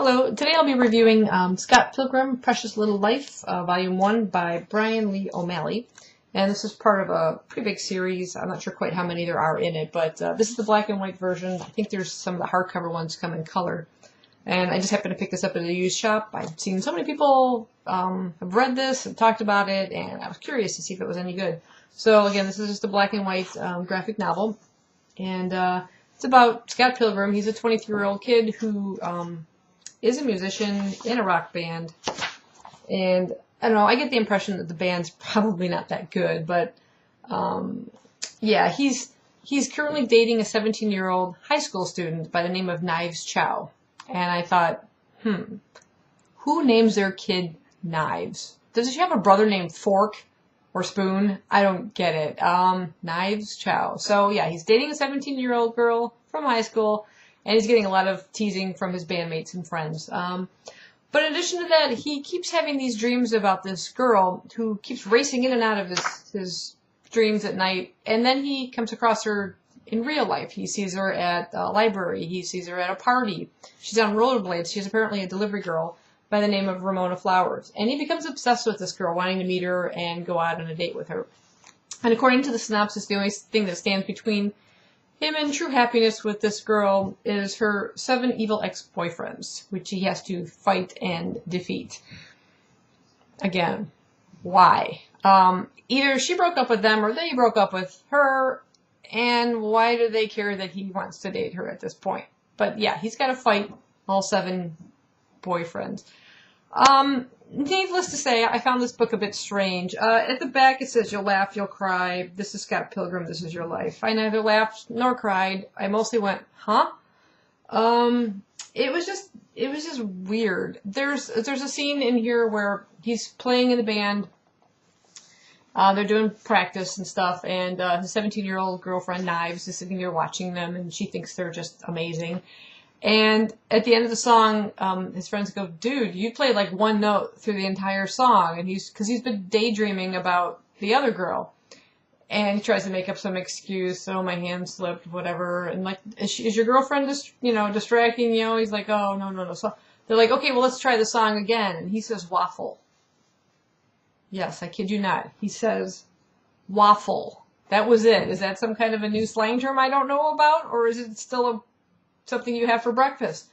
Hello, today I'll be reviewing Scott Pilgrim, Precious Little Life, Volume 1 by Bryan Lee O'Malley. And this is part of a pretty big series. I'm not sure quite how many there are in it, but this is the black and white version. I think there's some of the hardcover ones come in color. And I just happened to pick this up at a used shop. I've seen so many people have read this and talked about it, and I was curious to see if it was any good. So again, this is just a black and white graphic novel. And it's about Scott Pilgrim. He's a 23-year-old kid who is a musician in a rock band, and I don't know, I get the impression that the band's probably not that good, but yeah, he's currently dating a 17-year-old high school student by the name of Knives Chow, and I thought, who names their kid Knives? Does she have a brother named Fork or Spoon? I don't get it. Knives Chow. So yeah, he's dating a 17-year-old girl from high school, and he's getting a lot of teasing from his bandmates and friends. But in addition to that, he keeps having these dreams about this girl who keeps racing in and out of his dreams at night. And then he comes across her in real life. He sees her at a library. He sees her at a party. She's on rollerblades. She's apparently a delivery girl by the name of Ramona Flowers. And he becomes obsessed with this girl, wanting to meet her and go out on a date with her. And according to the synopsis, the only thing that stands between him and true happiness with this girl is her 7 evil ex-boyfriends, which he has to fight and defeat. Again, why? Either she broke up with them or they broke up with her, and why do they care that he wants to date her at this point? But yeah, he's got to fight all 7 boyfriends. Needless to say, I found this book a bit strange. At the back it says, "You'll laugh, you'll cry. This is Scott Pilgrim, this is your life." I neither laughed nor cried. I mostly went, huh? It was just weird. There's a scene in here where he's playing in the band. They're doing practice and stuff, and his 17-year-old girlfriend, Knives, is sitting there watching them, and she thinks they're just amazing. And at the end of the song, his friends go, "Dude, you played like one note through the entire song." And because he's been daydreaming about the other girl. And he tries to make up some excuse. "Oh, my hand slipped," whatever. And like, is your girlfriend just, distracting you? He's like, "Oh, no. So they're like, "Okay, well, let's try the song again." And he says, "Waffle." Yes, I kid you not. He says, "Waffle." That was it. Is that some kind of a new slang term I don't know about? Or is it still something you have for breakfast?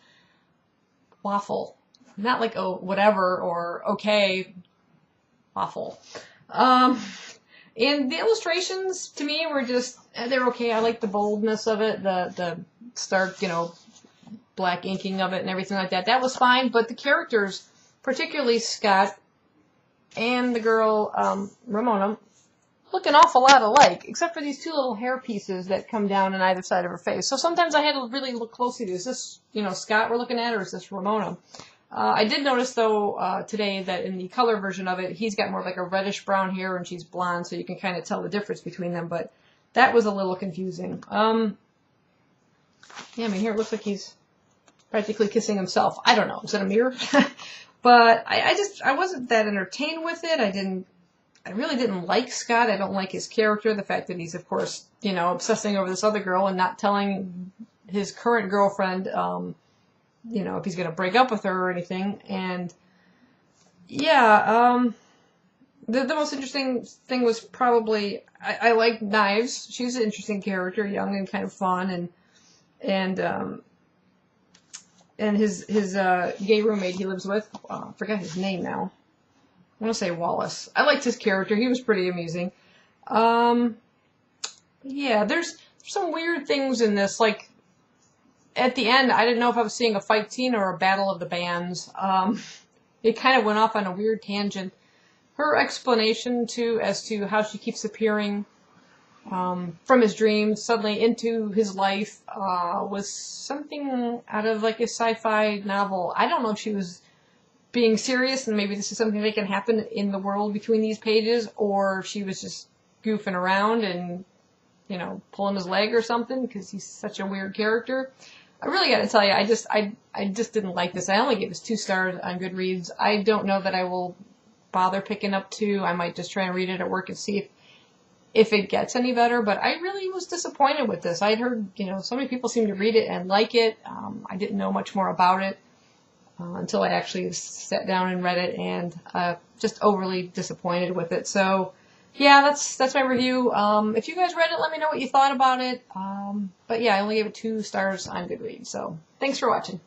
Waffle. Not like, oh, whatever, or okay. Waffle. And the illustrations, to me, were just, they're okay. I like the boldness of it, the stark, black inking of it and everything like that. That was fine, but the characters, particularly Scott and the girl, Ramona, look an awful lot alike, except for these 2 little hair pieces that come down on either side of her face. So sometimes I had to really look closely to, is this, Scott we're looking at, or is this Ramona? I did notice, though, today that in the color version of it, he's got more like a reddish-brown hair and she's blonde, so you can kind of tell the difference between them, but that was a little confusing. Yeah, I mean, here it looks like he's practically kissing himself. I don't know. Is that a mirror? But I wasn't that entertained with it. I really didn't like Scott. I don't like his character. The fact that he's, of course, obsessing over this other girl and not telling his current girlfriend, if he's going to break up with her or anything. And, yeah, the most interesting thing was probably, I like Knives. She's an interesting character, young and kind of fun. And his gay roommate he lives with, I forgot his name now. I want to say Wallace. I liked his character. He was pretty amusing. Yeah, there's some weird things in this. Like, at the end, I didn't know if I was seeing a fight scene or a battle of the bands. It kind of went off on a weird tangent. Her explanation, as to how she keeps appearing from his dreams suddenly into his life was something out of, like, a sci-fi novel. I don't know if she was being serious, and maybe this is something that can happen in the world between these pages, or she was just goofing around and, pulling his leg or something, because he's such a weird character. I really gotta tell you, I just didn't like this. I only gave this 2 stars on Goodreads. I don't know that I will bother picking up 2. I might just try and read it at work and see if it gets any better, but I really was disappointed with this. I'd heard, so many people seem to read it and like it. I didn't know much more about it. until I actually sat down and read it, and just overly disappointed with it. So yeah, that's my review. If you guys read it, let me know what you thought about it. But yeah, I only gave it 2 stars on Goodreads. So thanks for watching.